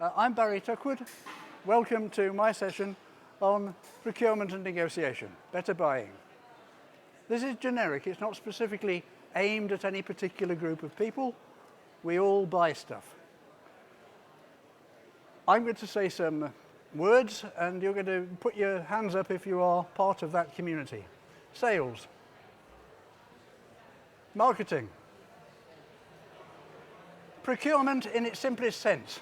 I'm Barry Tuckwood. Welcome to my session on procurement and negotiation, better buying. This is generic, it's not specifically aimed at any particular group of people. We all buy stuff. I'm going to say some words and you're going to put your hands up if you are part of that community. Sales. Marketing. Procurement in its simplest sense.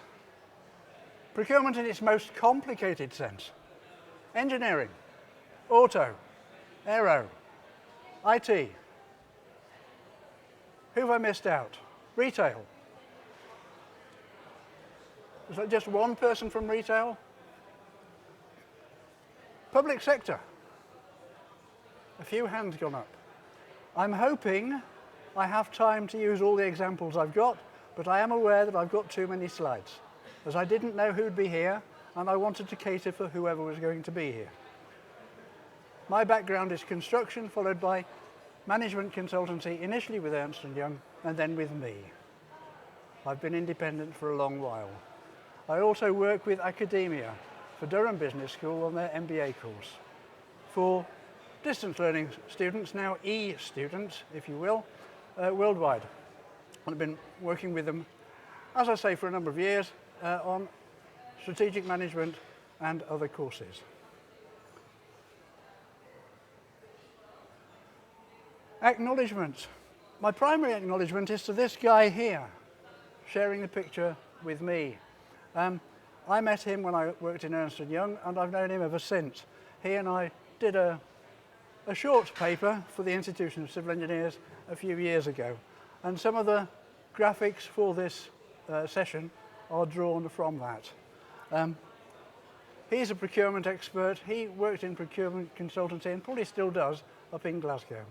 Procurement in its most complicated sense. Engineering, auto, aero, IT. Who have I missed out? Retail. Is that just one person from retail? Public sector. A few hands gone up. I'm hoping I have time to use all the examples I've got, but I am aware that I've got too many slides, as I didn't know who'd be here, and I wanted to cater for whoever was going to be here. My background is construction, followed by management consultancy, initially with Ernst & Young, and then with me. I've been independent for a long while. I also work with academia for Durham Business School on their MBA course. For distance learning students, now e-students, if you will, worldwide. I've been working with them, as I say, for a number of years on strategic management and other courses. Acknowledgements. My primary acknowledgement is to this guy here, sharing the picture with me. I met him when I worked in Ernst & Young, and I've known him ever since. He and I did a short paper for the Institution of Civil Engineers a few years ago, and some of the graphics for this session are drawn from that. He's a procurement expert. He worked in procurement consultancy and probably still does up in Glasgow.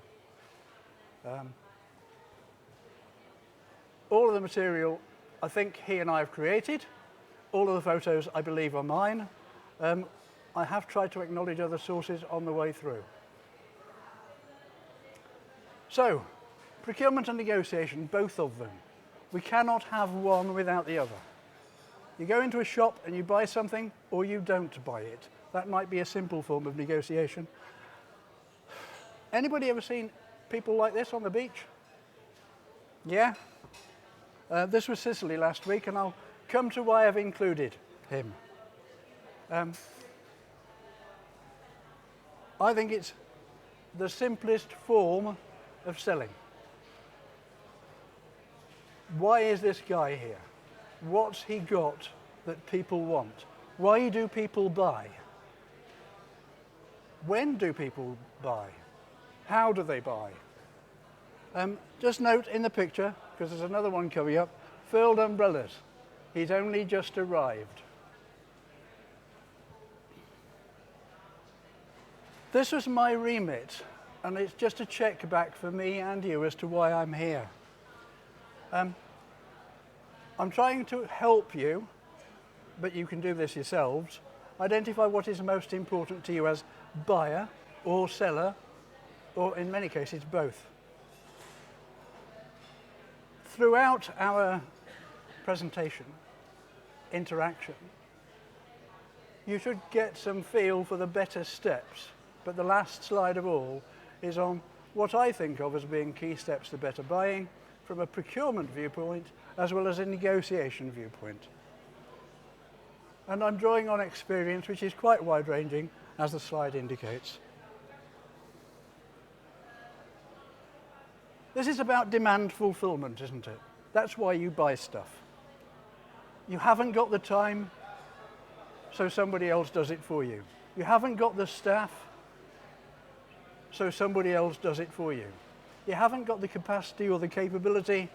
All of the material I think he and I have created. All of the photos I believe are mine. I have tried to acknowledge other sources on the way through. So, procurement and negotiation, both of them. We cannot have one without the other. You go into a shop and you buy something, or you don't buy it. That might be a simple form of negotiation. Anybody ever seen people like this on the beach? Yeah? This was Sicily last week, and I'll come to why I've included him. I think it's the simplest form of selling. Why is this guy here? What's he got that people want? Why do people buy? When do people buy? How do they buy? Just note in the picture, because there's another one coming up, furled umbrellas. He's only just arrived. This was my remit, and it's just a check back for me and you as to why I'm here. I'm trying to help you, but you can do this yourselves, identify what is most important to you as buyer or seller, or in many cases both. Throughout our presentation, interaction, you should get some feel for the better steps, but the last slide of all is on what I think of as being key steps to better buying from a procurement viewpoint as well as a negotiation viewpoint. And I'm drawing on experience which is quite wide-ranging, as the slide indicates. This is about demand fulfillment, isn't it? That's why you buy stuff. You haven't got the time, so somebody else does it for you. You haven't got the staff, so somebody else does it for you. You haven't got the capacity or the capability,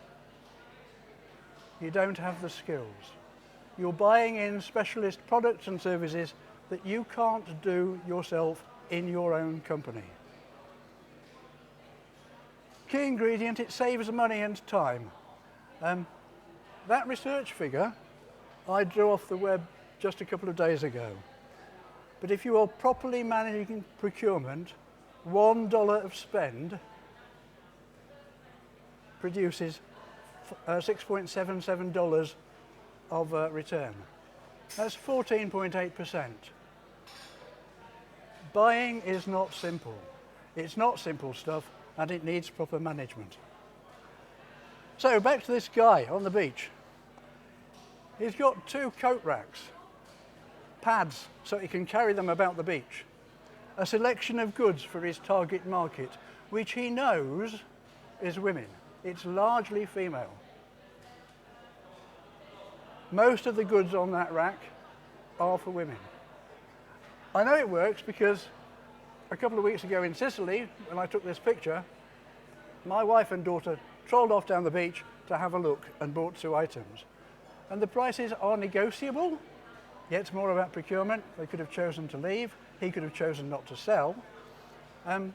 you don't have the skills. You're buying in specialist products and services that you can't do yourself in your own company. Key ingredient, it saves money and time. That research figure I drew off the web just a couple of days ago. But if you are properly managing procurement, $1 of spend produces $6.77 of return. That's 14.8%. Buying is not simple. It's not simple stuff, and it needs proper management. So back to this guy on the beach. He's got 2 coat racks, pads so he can carry them about the beach, a selection of goods for his target market, which he knows is women. It's largely female. Most of the goods on that rack are for women. I know it works because a couple of weeks ago in Sicily, when I took this picture, my wife and daughter trolled off down the beach to have a look and bought 2 items. And the prices are negotiable. Yeah, it's more about procurement. They could have chosen to leave. He could have chosen not to sell. And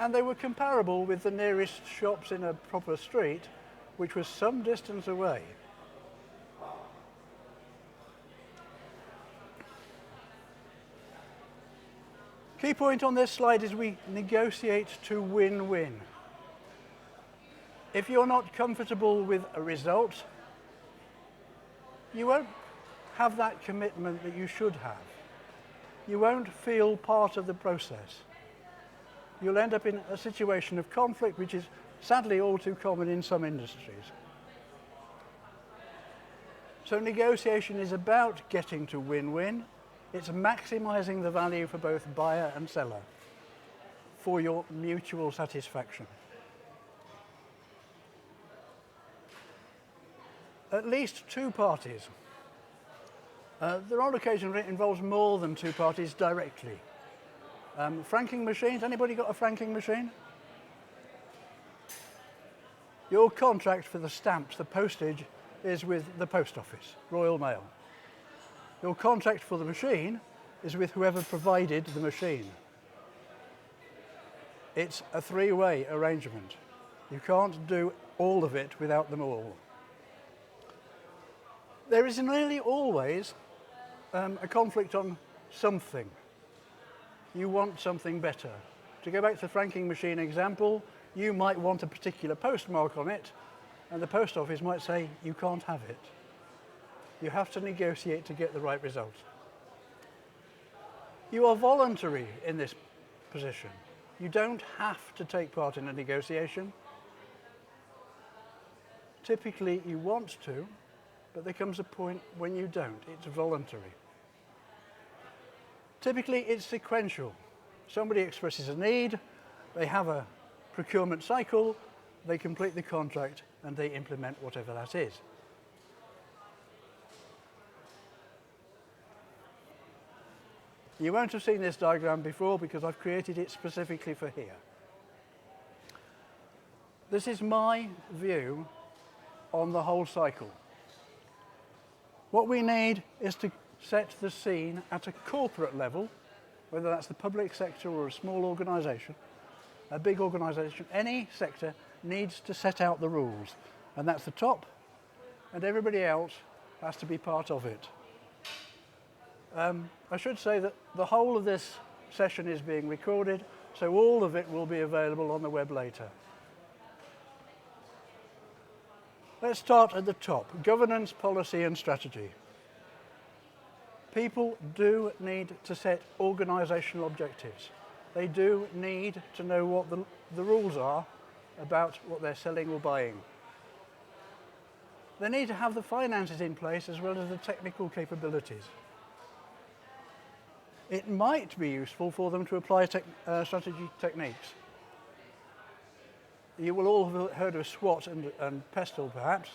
they were comparable with the nearest shops in a proper street, which was some distance away. Key point on this slide is we negotiate to win-win. If you're not comfortable with a result, you won't have that commitment that you should have. You won't feel part of the process. You'll end up in a situation of conflict, which is sadly all too common in some industries. So negotiation is about getting to win-win. It's maximising the value for both buyer and seller for your mutual satisfaction. At least 2 parties. There are occasions where it involves more than 2 parties directly. Franking machines, anybody got a franking machine? Your contract for the stamps, the postage, is with the post office, Royal Mail. Your contract for the machine is with whoever provided the machine. It's a 3-way arrangement. You can't do all of it without them all. There is nearly always a conflict on something. You want something better. To go back to the franking machine example, you might want a particular postmark on it, and the post office might say, you can't have it. You have to negotiate to get the right result. You are voluntary in this position. You don't have to take part in a negotiation. Typically, you want to, but there comes a point when you don't. It's voluntary. Typically, it's sequential. Somebody expresses a need, they have a procurement cycle, they complete the contract, and they implement whatever that is. You won't have seen this diagram before because I've created it specifically for here. This is my view on the whole cycle. What we need is to set the scene at a corporate level, whether that's the public sector or a small organisation, a big organisation, any sector needs to set out the rules. And that's the top, and everybody else has to be part of it. I should say that the whole of this session is being recorded, so all of it will be available on the web later. Let's start at the top, governance, policy and strategy. People do need to set organisational objectives. They do need to know what the rules are about what they're selling or buying. They need to have the finances in place as well as the technical capabilities. It might be useful for them to apply strategy techniques. You will all have heard of SWOT and PESTLE perhaps,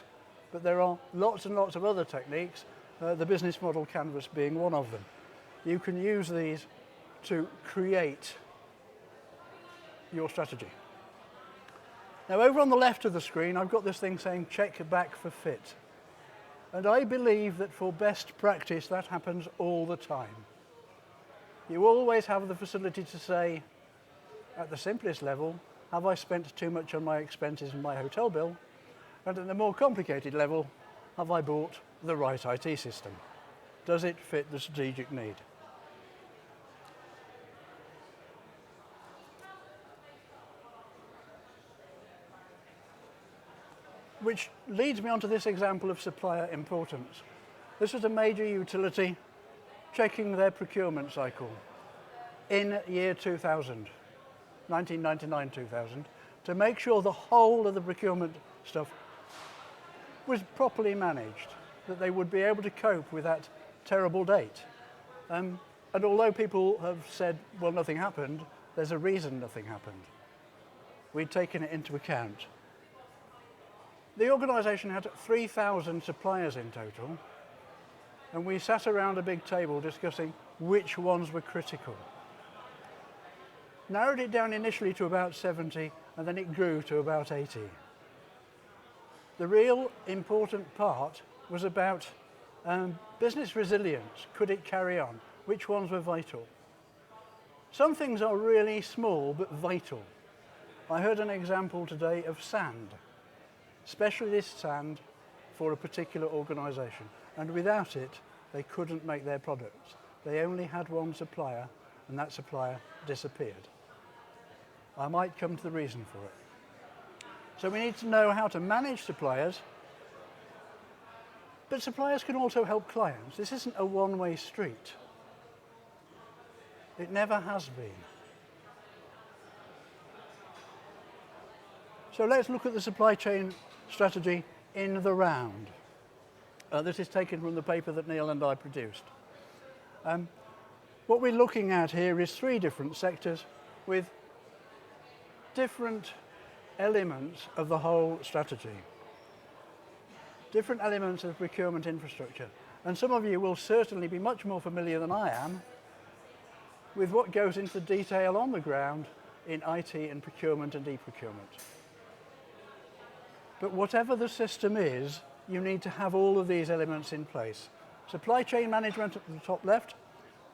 but there are lots and lots of other techniques, the business model canvas being one of them. You can use these to create your strategy. Now over on the left of the screen I've got this thing saying check back for fit. And I believe that for best practice that happens all the time. You always have the facility to say, at the simplest level, have I spent too much on my expenses and my hotel bill? And at the more complicated level, have I bought the right IT system? Does it fit the strategic need? Which leads me on to this example of supplier importance. This was a major utility checking their procurement cycle in year 2000, 1999-2000, to make sure the whole of the procurement stuff was properly managed, that they would be able to cope with that terrible date. And although people have said, well, nothing happened, there's a reason nothing happened. We'd taken it into account. The organisation had 3,000 suppliers in total, and we sat around a big table discussing which ones were critical. Narrowed it down initially to about 70, and then it grew to about 80. The real important part was about business resilience. Could it carry on? Which ones were vital? Some things are really small but vital. I heard an example today of sand, specialist sand for a particular organisation, and without it they couldn't make their products. They only had one supplier, and that supplier disappeared. I might come to the reason for it. So we need to know how to manage suppliers, but suppliers can also help clients. This isn't a one-way street. It never has been. So let's look at the supply chain strategy in the round. This is taken from the paper that Neil and I produced. What we're looking at here is 3 different sectors with different elements of the whole strategy. Different elements of procurement infrastructure. And some of you will certainly be much more familiar than I am with what goes into detail on the ground in IT and procurement and e-procurement. But whatever the system is, you need to have all of these elements in place. Supply chain management at the top left,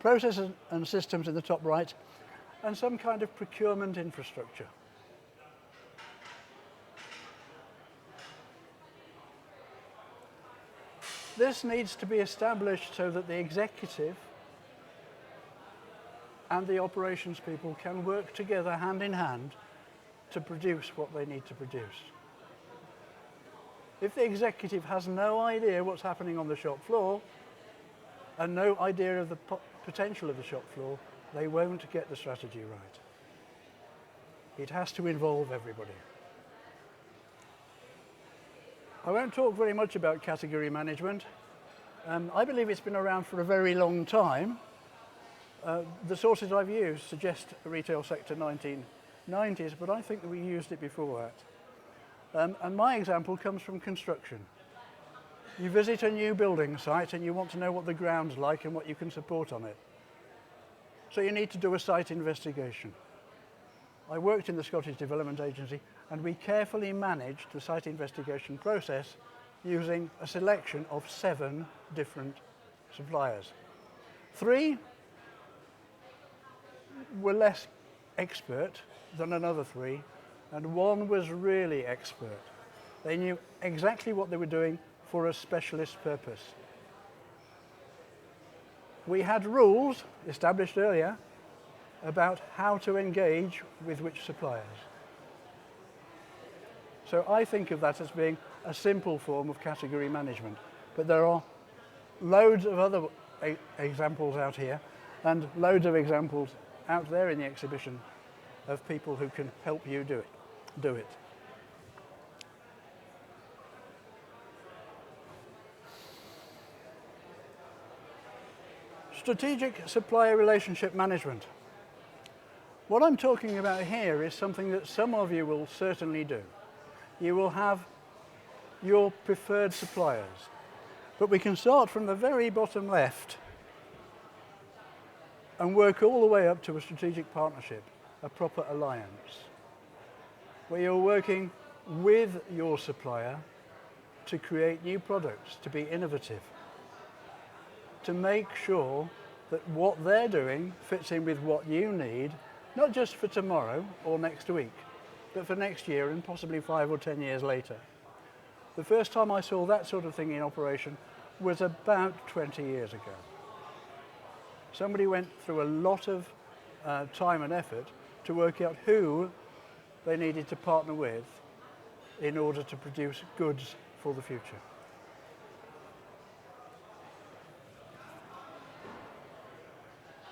processes and systems in the top right, and some kind of procurement infrastructure. This needs to be established so that the executive and the operations people can work together hand in hand to produce what they need to produce. If the executive has no idea what's happening on the shop floor and no idea of the potential of the shop floor, they won't get the strategy right. It has to involve everybody. I won't talk very much about category management. I believe it's been around for a very long time. The sources I've used suggest a retail sector 1990s, but I think that we used it before that. And my example comes from construction. You visit a new building site and you want to know what the ground's like and what you can support on it. So you need to do a site investigation. I worked in the Scottish Development Agency, and we carefully managed the site investigation process using a selection of 7 different suppliers. 3 were less expert than another 3, and 1 was really expert. They knew exactly what they were doing for a specialist purpose. We had rules established earlier about how to engage with which suppliers. So I think of that as being a simple form of category management. But there are loads of other examples out here and loads of examples out there in the exhibition of people who can help you do it. Strategic supplier relationship management. What I'm talking about here is something that some of you will certainly do. You will have your preferred suppliers. But we can start from the very bottom left and work all the way up to a strategic partnership, a proper alliance, where you're working with your supplier to create new products, to be innovative, to make sure that what they're doing fits in with what you need, not just for tomorrow or next week, but for next year and possibly 5 or 10 years later. The first time I saw that sort of thing in operation was about 20 years ago. Somebody went through a lot of time and effort to work out who they needed to partner with in order to produce goods for the future.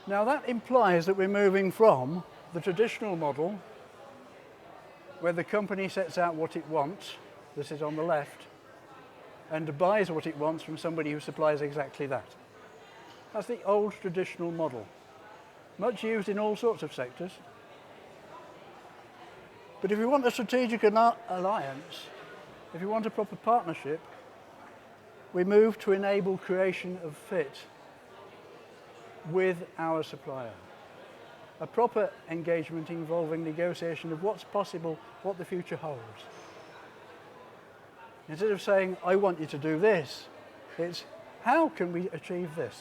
Now that implies that we're moving from the traditional model where the company sets out what it wants, this is on the left, and buys what it wants from somebody who supplies exactly that. That's the old traditional model, much used in all sorts of sectors. But if you want a strategic alliance, if you want a proper partnership, we move to enable creation of fit with our supplier. A proper engagement involving negotiation of what's possible, what the future holds. Instead of saying, I want you to do this, it's how can we achieve this?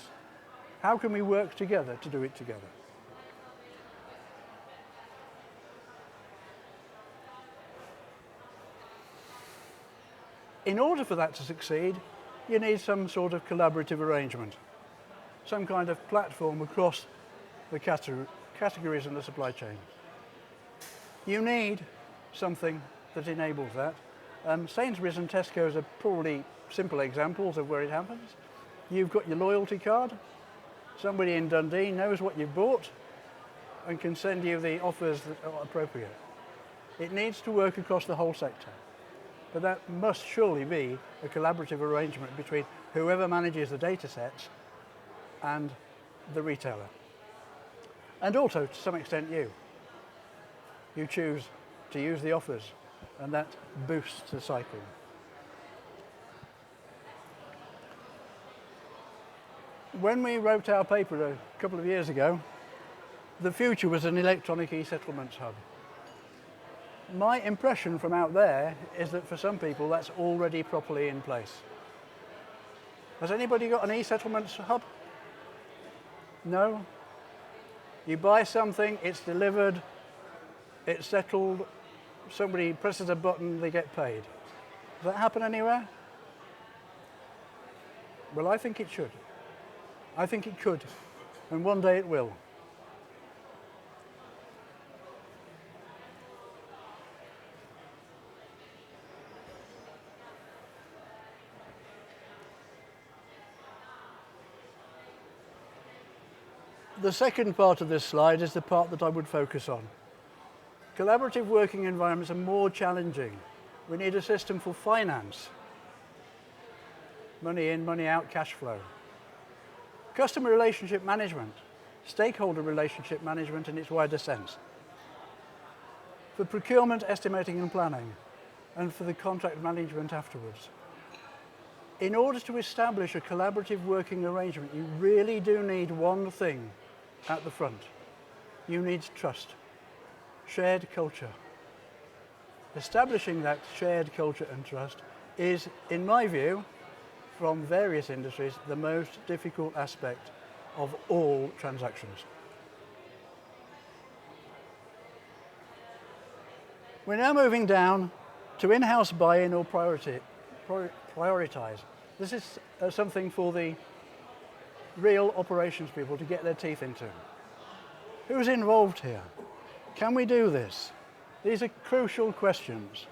How can we work together to do it together? In order for that to succeed, you need some sort of collaborative arrangement, some kind of platform across the categories in the supply chain. You need something that enables that. Sainsbury's and Tesco's are probably simple examples of where it happens. You've got your loyalty card. Somebody in Dundee knows what you've bought and can send you the offers that are appropriate. It needs to work across the whole sector. But that must surely be a collaborative arrangement between whoever manages the data sets and the retailer. And also, to some extent, you. You choose to use the offers, and that boosts the cycle. When we wrote our paper a couple of years ago, the future was an electronic e-settlements hub. My impression from out there is that for some people that's already properly in place. Has anybody got an e-settlements hub? No? You buy something, it's delivered, it's settled, somebody presses a button, they get paid. Does that happen anywhere? Well, I think it should. I think it could, and one day it will. The second part of this slide is the part that I would focus on. Collaborative working environments are more challenging. We need a system for finance. Money in, money out, cash flow. Customer relationship management, stakeholder relationship management in its wider sense. For procurement, estimating and planning, and for the contract management afterwards. In order to establish a collaborative working arrangement, you really do need one thing at the front. You need trust, shared culture. Establishing that shared culture and trust is, in my view, from various industries, the most difficult aspect of all transactions. We're now moving down to in-house buy-in or prioritize. This is something for the real operations people to get their teeth into. Who's involved here? Can we do this? These are crucial questions.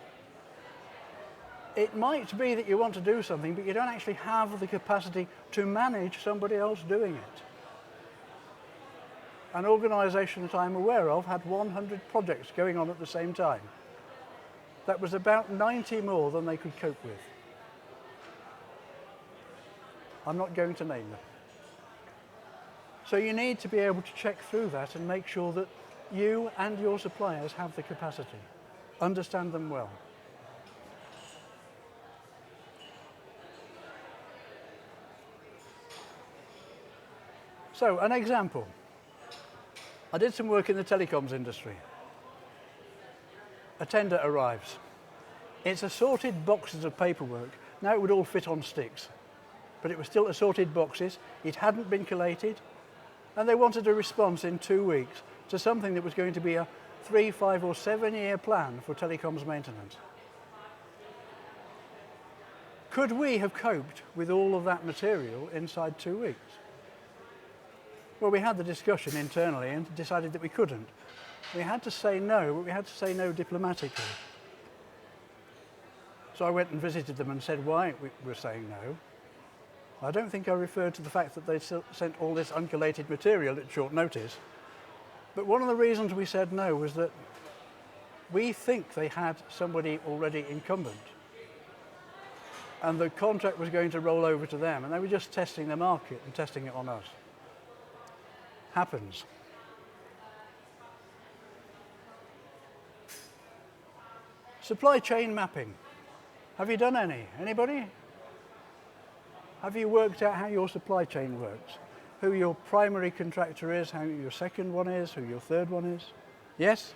It might be that you want to do something, but you don't actually have the capacity to manage somebody else doing it. An organisation that I'm aware of had 100 projects going on at the same time. That was about 90 more than they could cope with. I'm not going to name them. So you need to be able to check through that and make sure that you and your suppliers have the capacity, understand them well. So, an example. I did some work in the telecoms industry. A tender arrives. It's assorted boxes of paperwork. Now it would all fit on sticks, but it was still assorted boxes. It hadn't been collated, and they wanted a response in 2 weeks to something that was going to be a 3, 5 or 7 year plan for telecoms maintenance. Could we have coped with all of that material inside 2 weeks? Well, we had the discussion internally and decided that we couldn't. We had to say no, but we had to say no diplomatically. So I went and visited them and said why we were saying no. I don't think I referred to the fact that they sent all this uncollated material at short notice. But one of the reasons we said no was that we think they had somebody already incumbent. And the contract was going to roll over to them, and they were just testing the market and testing it on us. Happens. Supply chain mapping. Have you done any? Anybody? Have you worked out how your supply chain works? Who your primary contractor is, how your second one is, who your third one is? Yes?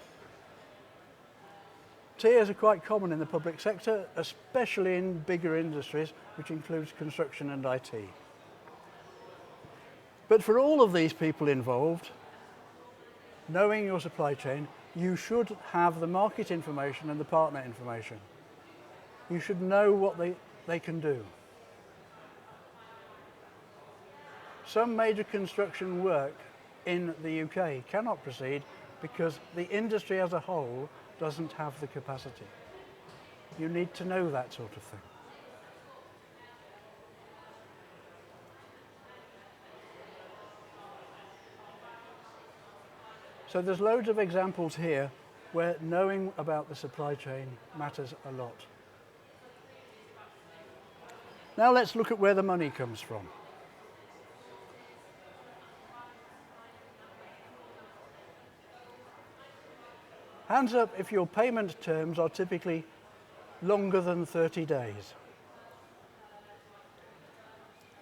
Tiers are quite common in the public sector, especially in bigger industries, which includes construction and IT. But for all of these people involved, knowing your supply chain, you should have the market information and the partner information. You should know what they can do. Some major construction work in the UK cannot proceed because the industry as a whole doesn't have the capacity. You need to know that sort of thing. So there's loads of examples here where knowing about the supply chain matters a lot. Now let's look at where the money comes from. Hands up if your payment terms are typically longer than 30 days.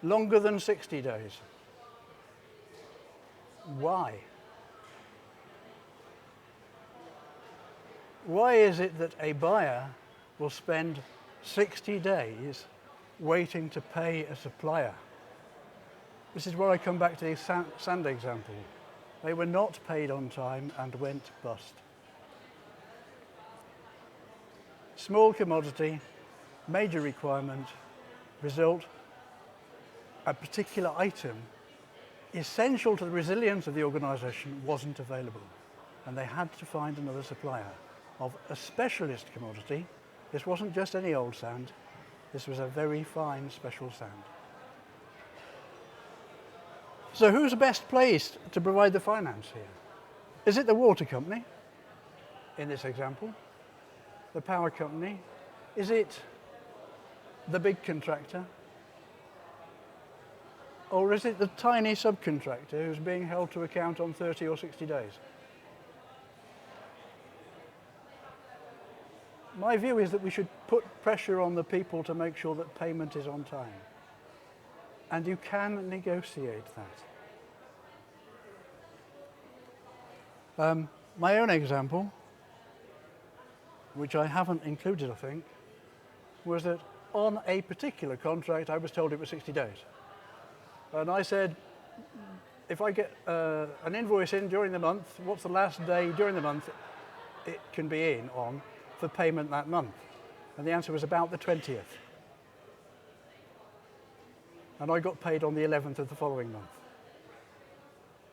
Longer than 60 days. Why? Why is it that a buyer will spend 60 days waiting to pay a supplier? This is where I come back to the sand example. They were not paid on time and went bust. Small commodity, major requirement, result, a particular item essential to the resilience of the organisation wasn't available, and they had to find another supplier of a specialist commodity. This wasn't just any old sand, this was a very fine special sand. So who's best placed to provide the finance here? Is it the water company, in this example? The power company? Is it the big contractor? Or is it the tiny subcontractor who's being held to account on 30 or 60 days? My view is that we should put pressure on the people to make sure that payment is on time. And you can negotiate that. My own example, which I haven't included, I think, was that on a particular contract, I was told it was 60 days. And I said, if I get an invoice in during the month, what's the last day during the month it can be in on for payment that month? And the answer was about the 20th. And I got paid on the 11th of the following month.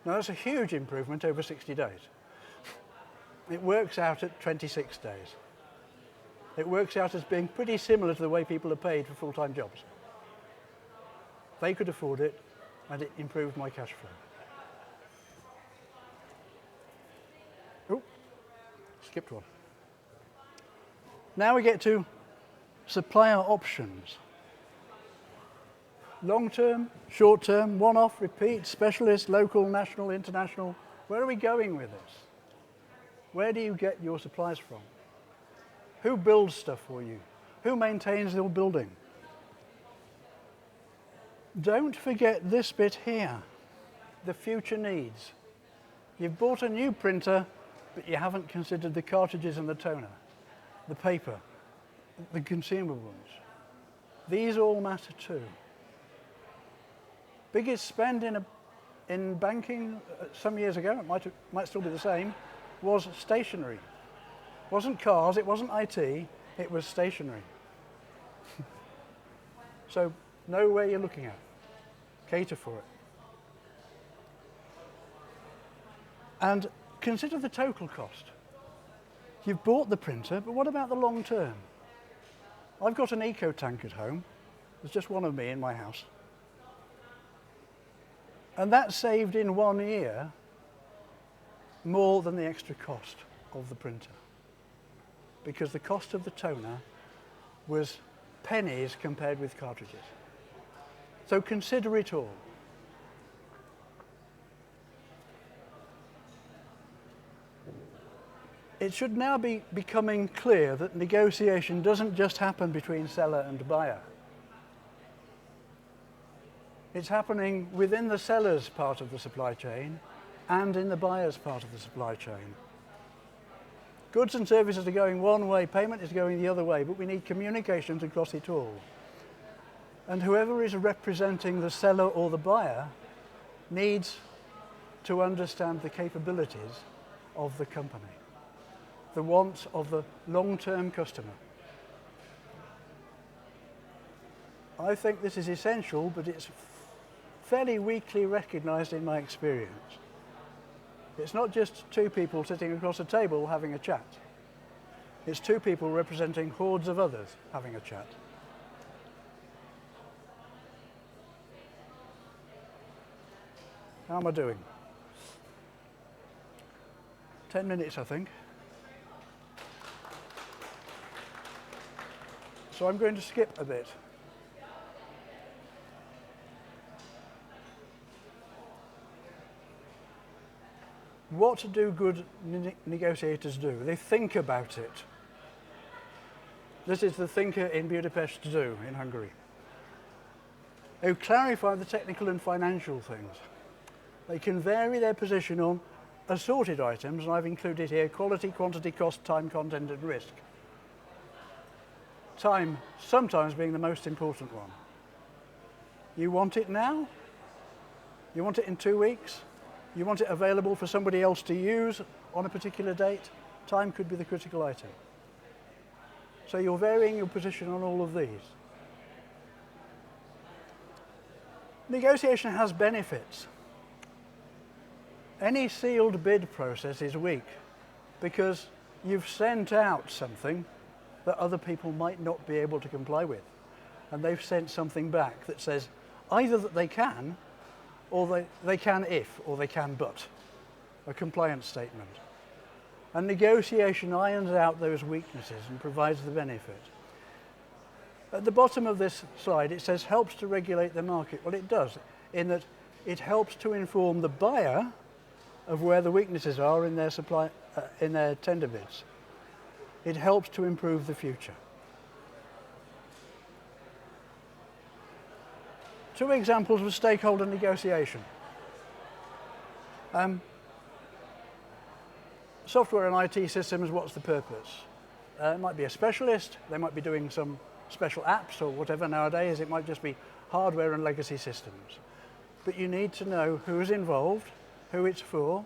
Now that's a huge improvement over 60 days. It works out at 26 days. It works out as being pretty similar to the way people are paid for full-time jobs. They could afford it, and it improved my cash flow. Oh, skipped one. Now we get to supplier options. Long-term, short-term, one-off, repeat, specialist, local, national, international. Where are we going with this? Where do you get your supplies from? Who builds stuff for you? Who maintains your building? Don't forget this bit here, the future needs. You've bought a new printer, but you haven't considered the cartridges and the toner, the paper, the consumables. These all matter too. Biggest spend in banking some years ago, it might still be the same, was stationery. It wasn't cars, it wasn't IT, it was stationery. So know where you're looking at. Cater for it. And consider the total cost. You've bought the printer, but what about the long term? I've got an eco tank at home. There's just one of me in my house. And that saved in 1 year more than the extra cost of the printer, because the cost of the toner was pennies compared with cartridges. So consider it all. It should now be becoming clear that negotiation doesn't just happen between seller and buyer. It's happening within the seller's part of the supply chain and in the buyer's part of the supply chain. Goods and services are going one way, payment is going the other way, but we need communications across it all. And whoever is representing the seller or the buyer needs to understand the capabilities of the company, the wants of the long-term customer. I think this is essential, but it's fairly weakly recognised in my experience. It's not just two people sitting across a table having a chat. It's two people representing hordes of others having a chat. How am I doing? 10 minutes, I think. So I'm going to skip a bit. What do good negotiators do? They think about it. This is the thinker in Budapest do in Hungary. They clarify the technical and financial things. They can vary their position on assorted items, and I've included here quality, quantity, cost, time, content, and risk. Time sometimes being the most important one. You want it now? You want it in 2 weeks? You want it available for somebody else to use on a particular date? Time could be the critical item. So you're varying your position on all of these. Negotiation has benefits. Any sealed bid process is weak because you've sent out something that other people might not be able to comply with. And they've sent something back that says either that they can, or they can if, or they can but. A compliance statement. And negotiation irons out those weaknesses and provides the benefit. At the bottom of this slide it says helps to regulate the market. Well, it does, in that it helps to inform the buyer of where the weaknesses are in their in their tender bids. It helps to improve the future. 2 examples of stakeholder negotiation. Software and IT systems, what's the purpose? It might be a specialist, they might be doing some special apps or whatever nowadays, it might just be hardware and legacy systems. But you need to know who's involved, who it's for,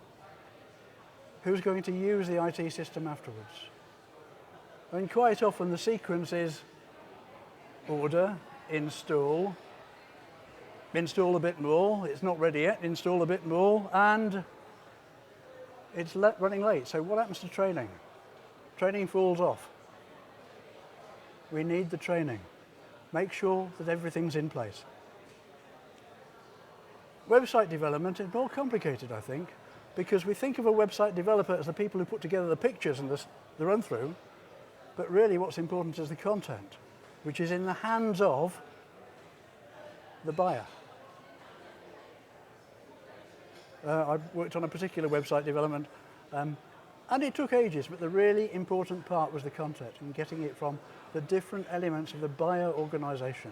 who's going to use the IT system afterwards. And quite often the sequence is order, install a bit more, it's not ready yet, install a bit more, and it's running late. So what happens to training? Training falls off. We need the training. Make sure that everything's in place. Website development is more complicated, I think, because we think of a website developer as the people who put together the pictures and the run-through, but really what's important is the content, which is in the hands of the buyer. I worked on a particular website development and it took ages, but the really important part was the content and getting it from the different elements of the buyer organisation.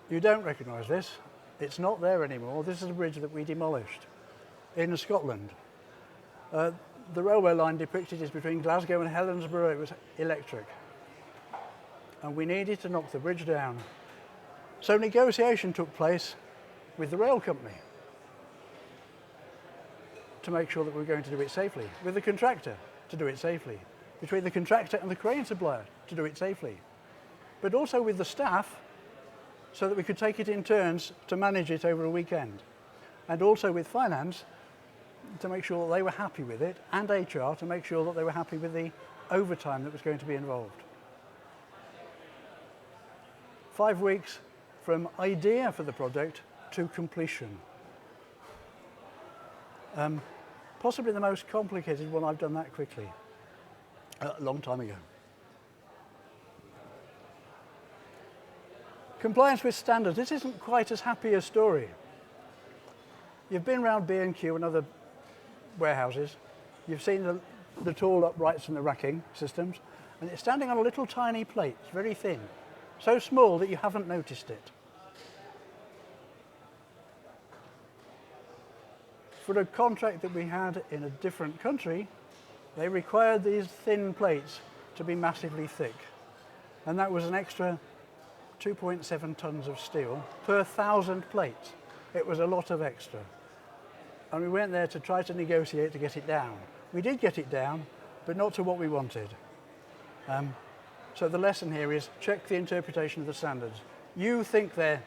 You don't recognise this. It's not there anymore. This is a bridge that we demolished in Scotland. The railway line depicted is between Glasgow and Helensburgh. It was electric. And we needed to knock the bridge down. So negotiation took place with the rail company to make sure that we were going to do it safely, with the contractor to do it safely, between the contractor and the crane supplier to do it safely, but also with the staff so that we could take it in turns to manage it over a weekend, and also with finance to make sure that they were happy with it, and HR to make sure that they were happy with the overtime that was going to be involved. 5 weeks from idea for the project to completion. Possibly the most complicated one I've done that quickly, a long time ago. Compliance with standards. This isn't quite as happy a story. You've been around B&Q and other warehouses. You've seen the tall uprights and the racking systems, and it's standing on a little tiny plate. It's very thin, so small that you haven't noticed it. For a contract that we had in a different country, they required these thin plates to be massively thick, and that was an extra 2.7 tons of steel per 1,000 plates. It was a lot of extra. And we went there to try to negotiate to get it down. We did get it down, but not to what we wanted. So the lesson here is check the interpretation of the standards. You think they're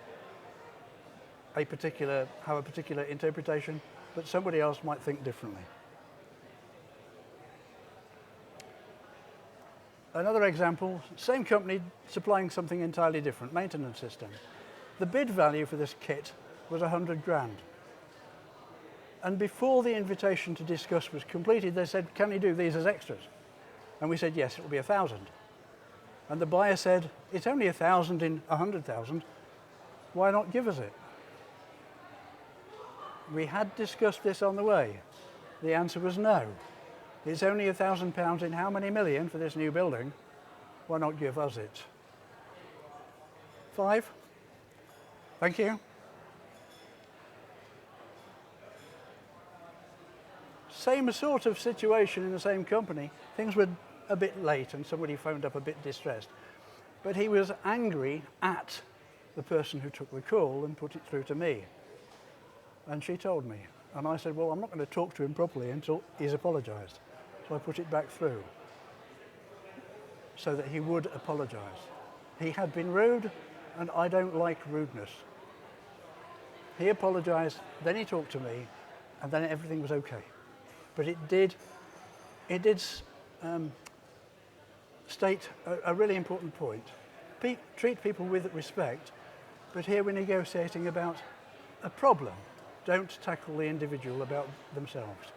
have a particular interpretation, but somebody else might think differently. Another example, same company supplying something entirely different, maintenance system. The bid value for this kit was 100 grand. And before the invitation to discuss was completed, they said, can you do these as extras? And we said, yes, it will be 1,000. And the buyer said, it's only 1,000 in 100,000. Why not give us it? We had discussed this on the way. The answer was no. It's only £1,000 in how many million for this new building? Why not give us it? 5. Thank you. Same sort of situation in the same company. Things were a bit late and somebody phoned up a bit distressed. But he was angry at the person who took the call and put it through to me. And she told me. And I said, well, I'm not going to talk to him properly until he's apologised. So I put it back through so that he would apologise. He had been rude, and I don't like rudeness. He apologised, then he talked to me, and then everything was okay. But it did state a really important point. Treat people with respect, but here we're negotiating about a problem. Don't tackle the individual about themselves.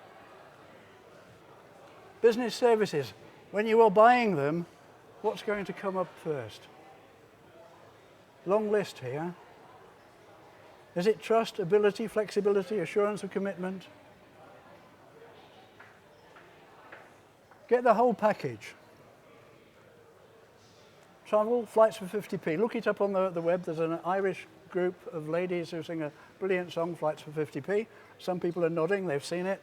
Business services. When you are buying them, what's going to come up first? Long list here. Is it trust, ability, flexibility, assurance of commitment? Get the whole package. Travel, flights for 50p. Look it up on the web. There's an Irish group of ladies who sing a brilliant song, Flights for 50p. Some people are nodding, they've seen it.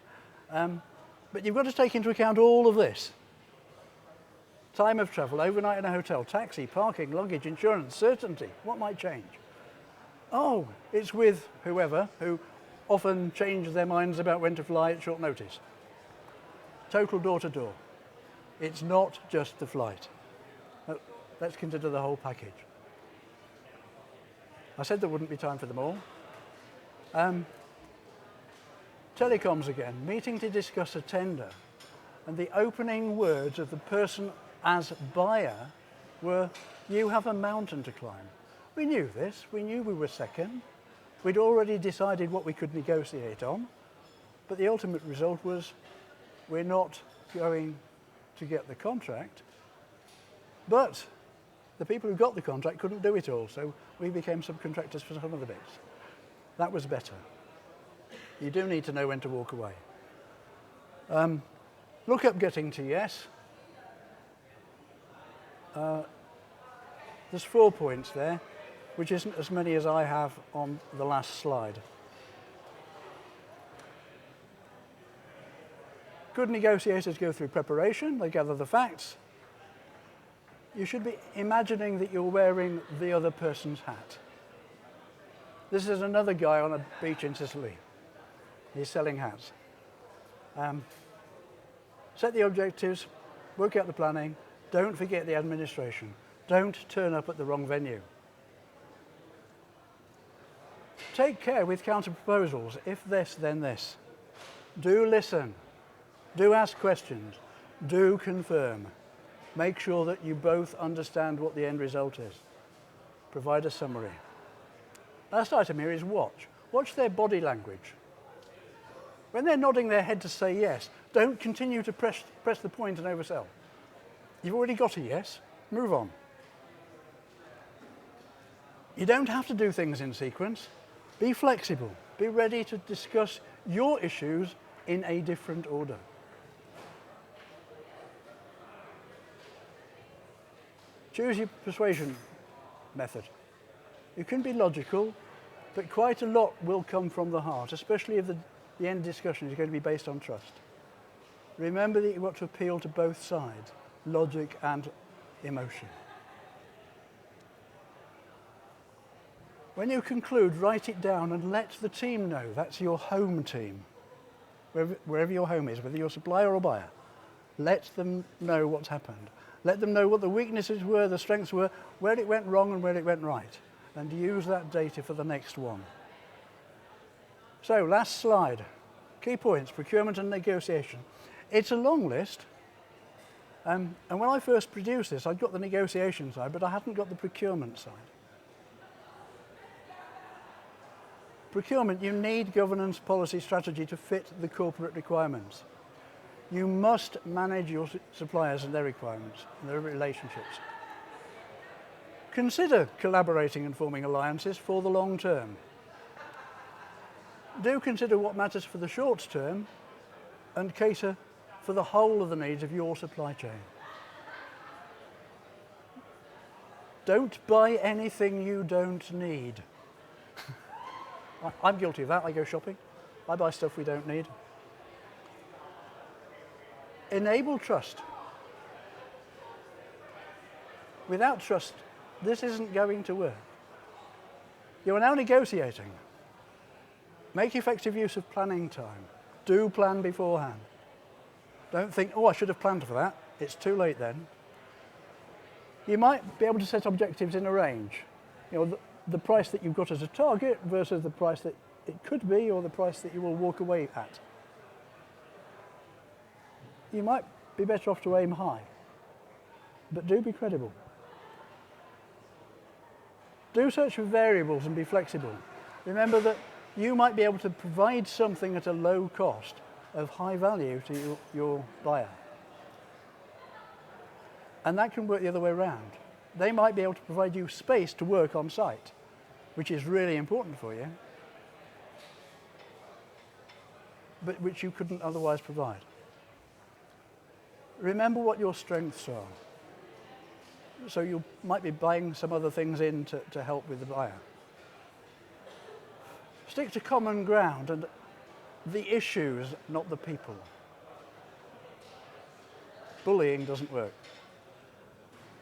But you've got to take into account all of this. Time of travel, overnight in a hotel, taxi, parking, luggage, insurance, certainty. What might change? Oh, it's with whoever, who often change their minds about when to fly at short notice. Total door-to-door. It's not just the flight. Let's consider the whole package. I said there wouldn't be time for them all. Telecoms again, meeting to discuss a tender. And the opening words of the person as buyer were, you have a mountain to climb. We knew this, we knew we were second. We'd already decided what we could negotiate on, but the ultimate result was, we're not going to get the contract, but the people who got the contract couldn't do it all, so we became subcontractors for some of the bits. That was better. You do need to know when to walk away. Look up getting to yes. There's 4 points there, which isn't as many as I have on the last slide. Good negotiators go through preparation, they gather the facts. You should be imagining that you're wearing the other person's hat. This is another guy on a beach in Sicily. He's selling hats. Set the objectives, work out the planning, don't forget the administration. Don't turn up at the wrong venue. Take care with counter proposals. If this, then this. Do listen. Do ask questions. Do confirm. Make sure that you both understand what the end result is. Provide a summary. Last item here is watch. Watch their body language. When they're nodding their head to say yes, don't continue to press the point and oversell. You've already got a yes, move on. You don't have to do things in sequence. Be flexible. Be ready to discuss your issues in a different order. Choose your persuasion method. You can be logical, but quite a lot will come from the heart, especially if the end discussion is going to be based on trust. Remember that you've got to appeal to both sides, logic and emotion. When you conclude, write it down and let the team know. That's your home team. Wherever your home is, whether you're supplier or buyer, let them know what's happened. Let them know what the weaknesses were, the strengths were, where it went wrong and where it went right, and use that data for the next one. So, last slide. Key points, procurement and negotiation. It's a long list, and when I first produced this, I'd got the negotiation side, but I hadn't got the procurement side. Procurement, you need governance, policy, strategy to fit the corporate requirements. You must manage your suppliers and their requirements and their relationships. Consider collaborating and forming alliances for the long term. Do consider what matters for the short term and cater for the whole of the needs of your supply chain. Don't buy anything you don't need. I'm guilty of that. I go shopping. I buy stuff we don't need. Enable trust. Without trust, this isn't going to work. You are now negotiating. Make effective use of planning time. Do plan beforehand. Don't think, oh, I should have planned for that. It's too late then. You might be able to set objectives in a range. You know, the price that you've got as a target versus the price that it could be or the price that you will walk away at. You might be better off to aim high, but do be credible. Do search for variables and be flexible. Remember that you might be able to provide something at a low cost of high value to your buyer. And that can work the other way around. They might be able to provide you space to work on site, which is really important for you, but which you couldn't otherwise provide. Remember what your strengths are. So you might be buying some other things in to help with the buyer. Stick to common ground and the issues, not the people. Bullying doesn't work.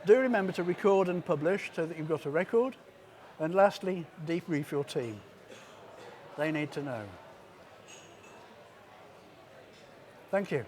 Do remember to record and publish so that you've got a record. And lastly, debrief your team. They need to know. Thank you.